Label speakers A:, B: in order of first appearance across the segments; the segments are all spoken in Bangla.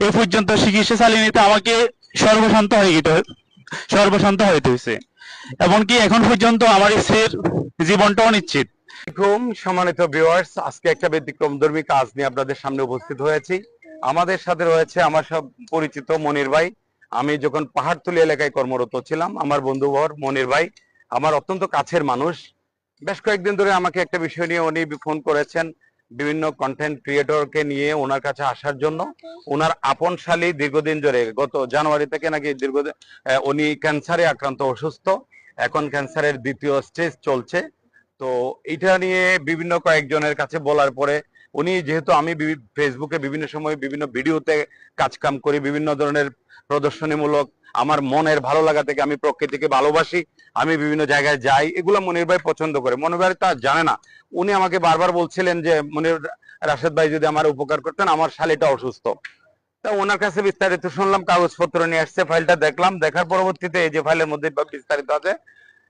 A: এ পর্যন্ত চিকিৎসা চালিয়ে নিতে আমাকে সর্বশান্ত হয়ে গেতে সর্বশান্ত হইতে হয়েছে। এমনকি এখন পর্যন্ত আমার স্ত্রীর জীবনটাও নিশ্চিত।
B: সম্মানিত ভিউয়ার্স, আজকে একটা ব্যতিক্রমধর্মী কাজ নিয়ে আপনাদের সামনে উপস্থিত হয়েছি। আমাদের সাথে রয়েছে আমার সব পরিচিত মনির ভাই। আমি যখন পাহাড়তলী এলাকায় কর্মরত ছিলাম, আমার বন্ধুবর মনির ভাই আমার অত্যন্ত কাছের মানুষ। বেশ কয়েকদিন ধরে আমাকে একটা বিষয় নিয়ে উনি ফোন করেছেন, বিভিন্ন কন্টেন্ট ক্রিয়েটরকে নিয়ে ওনার কাছে আসার জন্য। ওনার আপন শালী দীর্ঘদিন ধরে, গত জানুয়ারি থেকে নাকি দীর্ঘদিন উনি ক্যান্সারে আক্রান্ত, অসুস্থ। এখন ক্যান্সারের দ্বিতীয় স্টেজ চলছে। তো এটা নিয়ে বিভিন্ন কয়েকজনের কাছে বলার পরে উনি, যেহেতু আমি ফেসবুকে বিভিন্ন সময় বিভিন্ন ভিডিওতে কাজকাম করি, বিভিন্ন ধরনের প্রদর্শনীমূলক, আমার মনের ভালো লাগা থেকে আমি প্রকৃতিকে ভালোবাসি, আমি বিভিন্ন জায়গায় যাই, এগুলো মনির ভাই পছন্দ করে। মনির ভাই তা জানে না। উনি আমাকে বারবার বলছিলেন যে মনির রাশেদ ভাই যদি আমার উপকার করতেন, আমার শালীটা অসুস্থ। তা ওনার কাছে বিস্তারিত শুনলাম, কাগজপত্র নিয়ে আসছে, ফাইলটা দেখলাম। দেখার পরবর্তীতে এই যে ফাইলের মধ্যে বিস্তারিত আছে,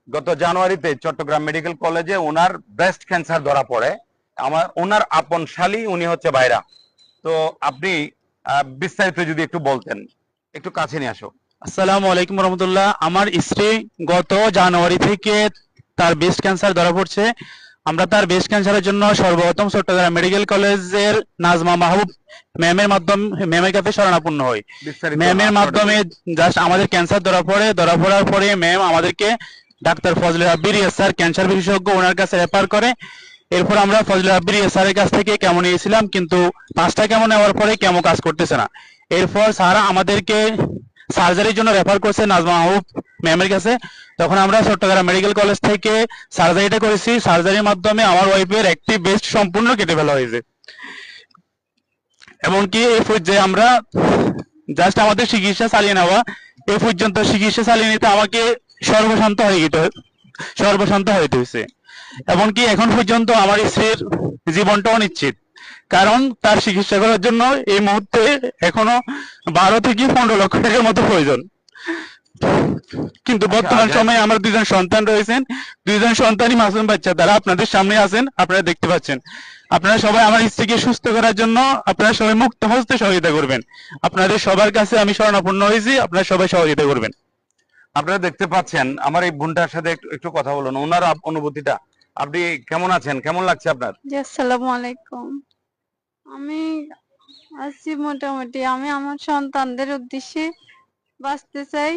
B: গত জানুয়ারিতে চট্টগ্রাম মেডিকেল কলেজে ওনার ব্রেস্ট ক্যান্সার ধরা পড়ে। ওনার আপন শালী, উনি হচ্ছে ভাইরা। তো আপনি বিস্তারিত যদি একটু বলতেন। একটু কাছে নিয়ে আসো।
A: আসসালামু আলাইকুম রহমতুল্লাহ। আমার স্ত্রী গত জানুয়ারি থেকে তার ব্রেস্ট ক্যান্সার ধরা পড়ছে। আমরা তার ব্রেস্ট ক্যান্সারের জন্য সর্বপ্রথম চট্টগ্রাম মেডিকেল কলেজের নাজমা মাহবুব ম্যামের মাধ্যমে ম্যামের কাছে শরণাপন্ন হই। ম্যামের মাধ্যমে জাস্ট আমাদের ক্যান্সার ধরা পড়ার পরে ম্যাম আমাদেরকে ডাক্তার ফজলে রাব্বির স্যার, ক্যান্সার বিশেষজ্ঞ, ওনার কাছে রেফার করে। এরপর আমরা ফজলে রাব্বির স্যারের কাছ থেকে কেমো নিয়েছিলাম, কিন্তু 5টা কেমো নেওয়ার পরে কেমো কাজ করতেছে না। এরপর স্যার আমাদেরকে সার্জারির জন্য রেফার করছে নাজমা মাহবুব ম্যামের কাছে। তখন আমরা চট্টগ্রাম মেডিকেল কলেজ থেকে সার্জারিটা করেছি। সার্জারির মাধ্যমে আমার ওয়াইফের একটি ব্রেস্ট সম্পূর্ণ কেটে ফেলা হয়েছে। এমনকি এই পর্যায়ে আমরা জাস্ট আমাদের চিকিৎসা চালিয়ে নেওয়া, এ পর্যন্ত চিকিৎসা চালিয়ে নিতে আমাকে সর্বশান্ত হইতে হয়েছে। এমনকি এখন পর্যন্ত আমার স্ত্রীর জীবনটাও নিশ্চিত, কারণ তার চিকিৎসা করার জন্য এই মুহূর্তে এখনো 12 থেকে 15 লক্ষ টাকার মতো প্রয়োজন। কিন্তু বর্তমান সময়ে আমার 2জন সন্তান রয়েছেন, 2জন সন্তানই মাসুম বাচ্চা, তারা আপনাদের সামনে আছেন, আপনারা দেখতে পাচ্ছেন। আপনারা সবাই আমার স্ত্রীকে সুস্থ করার জন্য আপনারা সবাই মুক্ত হস্তে সহযোগিতা করবেন। আপনাদের সবার কাছে আমি শরণাপন্ন হয়েছি, আপনারা সবাই সহযোগিতা করবেন।
B: আপনারা দেখতে পাচ্ছেন আমার এই বোনটার সাথে একটু কথা বলুন, ওনার অনুভূতিটা। আপনি কেমন আছেন, কেমন লাগছে আপনার?
C: জি, আসসালামু আলাইকুম। আমি আছি মোটামুটি। আমি আমার সন্তানদের উদ্দেশ্যে বাঁচতে চাই।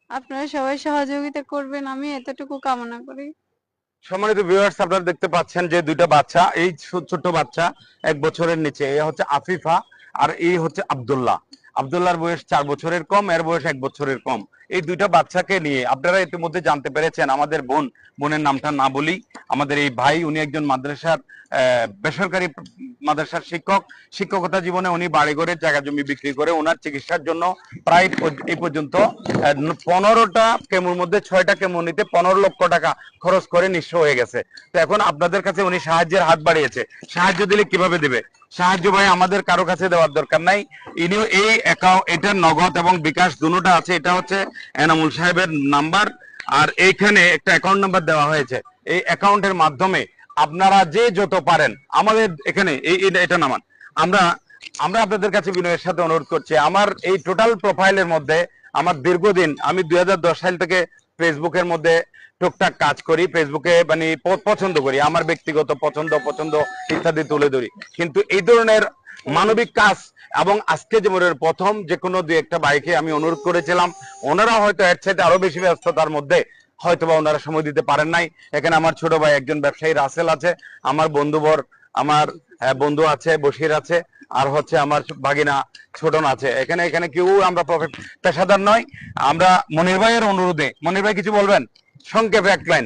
C: আপনারা সবাই সহযোগিতা করবেন, আমি এতটুকু কামনা করি।
B: সম্মানিত ভিউয়ার্স, আপনারা দেখতে পাচ্ছেন যে দুইটা বাচ্চা, এই ছোট্ট বাচ্চা 1 বছরের নিচে, এ হচ্ছে আফিফা আর এই হচ্ছে আব্দুল্লাহ। আব্দুল্লাহর বয়স 4 বছরের কম, এর বয়স 1 বছরের কম। এই দুইটা বাচ্চাকে নিয়ে আপনারা ইতিমধ্যে জানতে পেরেছেন। আমাদের বোনের নামটা না বলি, আমাদের এই ভাই, উনি একজন মাদ্রাসার বেসরকারি মাদ্রাসার শিক্ষকতা জীবনে উনি বাড়িঘরের জায়গা জমি বিক্রি করে ওনার চিকিৎসার জন্য প্রায় এই পর্যন্ত 15টা কেমোর মধ্যে 6টা কেমো নিতে 15 লক্ষ টাকা খরচ করে নিঃস্ব হয়ে গেছে। তো এখন আপনাদের কাছে উনি সাহায্যের হাত বাড়িয়েছে। সাহায্য দিলে কিভাবে দেবে? সাহায্য ভাই আমাদের কারো কাছে দেওয়ার দরকার নাই। ইনিও এই অ্যাকাউন্ট, এটা নগদ এবং বিকাশ দুটোটা আছে। এটা হচ্ছে এনামুল সাহেবের নাম্বার, আর এইখানে একটা অ্যাকাউন্ট নাম্বার দেওয়া হয়েছে। এই অ্যাকাউন্টের মাধ্যমে আপনারা যে যত পারেন আমাদের এখানে এটা নামান। আমরা আপনাদের কাছে বিনয়ের সাথে অনুরোধ করছি, আমার এই টোটাল প্রোফাইলের মধ্যে আমার দীর্ঘদিন, আমি 2010 সাল থেকে ফেসবুকের মধ্যে টুকটাক কাজ করি, ফেসবুকে মানে পছন্দ করি, আমার ব্যক্তিগত পছন্দ ইত্যাদি তুলে ধরি। কিন্তু এই ধরনের মানবিক কাজ, এবং আজকে যেমন প্রথম যে কোনো 2-1টা বাইকে আমি অনুরোধ করেছিলাম, ওনারা হয়তো এর চাইতে আরো বেশি ব্যস্ততার মধ্যে হয়তোবা ওনারা সময় দিতে পারেন নাই। এখানে আমার ছোট ভাই একজন ব্যবসায়ী রাসেল আছে, আমার আমার বন্ধু আছে বশির আছে, আর হচ্ছে আমার ভাগিনা ছোটন আছে। এখানে কেউ আমরা পেশাদার নয়। আমরা মনির ভাইয়ের অনুরোধে, মনির ভাই কিছু বলবেন সংক্ষেপে 1 লাইন?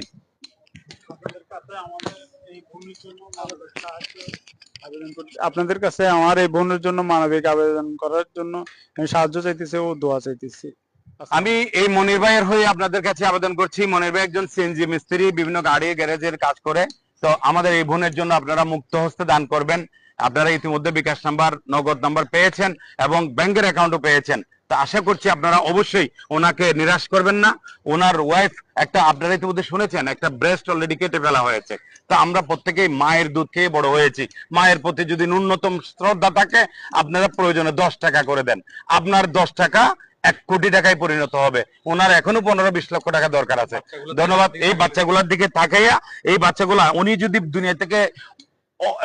D: আপনাদের কাছে আমার এই বোনের জন্য মানবিক আবেদন করার জন্য আমি সাহায্য চাইতেছি ও দোয়া চাইতেছি।
B: আমি এই মনির ভাইয়ের হয়ে আপনাদের কাছে আবেদন করছি। মনির ভাই একজন সিএনজি মিস্ত্রি, বিভিন্ন গাড়ি গ্যারেজের কাজ করে। তো আমাদের এই বোনের জন্য আপনারা মুক্ত হস্তে দান করবেন। আপনারা ইতিমধ্যে বিকাশ নাম্বার, নগদ নাম্বার পেয়েছেন এবং ব্যাংকের অ্যাকাউন্টও পেয়েছেন। তা আশা করছি আপনারা অবশ্যই ওনাকে নিরাশ করবেন না। ওনার ওয়াইফ একটা, আপনারা ইতিমধ্যে শুনেছেন, একটা ব্রেস্ট অলরেডি কেটে ফেলা হয়েছে। তা আমরা প্রত্যেকেই মায়ের দুধ খেয়ে বড় হয়েছি। মায়ের প্রতি যদি ন্যূনতম শ্রদ্ধা থাকে, আপনারা প্রয়োজনে 10 টাকা করে দেন, আপনার 10 টাকা 1 কোটি টাকায় পরিণত হবে। ওনার এখনো 15-20 লক্ষ টাকা দরকার আছে। ধন্যবাদ। এই বাচ্চাগুলোর দিকে তাকাইয়া, এই বাচ্চাগুলা উনি যদি দুনিয়া থেকে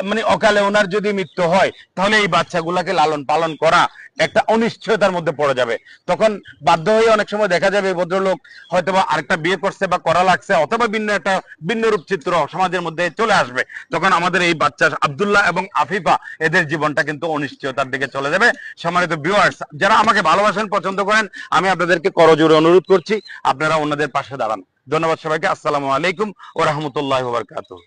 B: মানে অকালে ওনার যদি মৃত্যু হয়, তাহলে এই বাচ্চাগুলাকে লালন পালন করা একটা অনিশ্চয়তার মধ্যে পড়ে যাবে। তখন বাধ্য হয়ে অনেক সময় দেখা যাবে ভদ্রলোক হয়তোবা আরেকটা বিয়ে করছে বা করা লাগছে, অথবা ভিন্ন রূপ চিত্র সমাজের মধ্যে চলে আসবে। তখন আমাদের এই বাচ্চা আব্দুল্লাহ এবং আফিফা, এদের জীবনটা কিন্তু অনিশ্চয়তার দিকে চলে যাবে। সম্মানিত ভিউয়ার্স, যারা আমাকে ভালোবাসেন, পছন্দ করেন, আমি আপনাদেরকে করজোড়ে অনুরোধ করছি, আপনারা ওনাদের পাশে দাঁড়ান। ধন্যবাদ সবাইকে। আসসালামু আলাইকুম ওয়া রাহমাতুল্লাহি ওয়া বারাকাতুহু।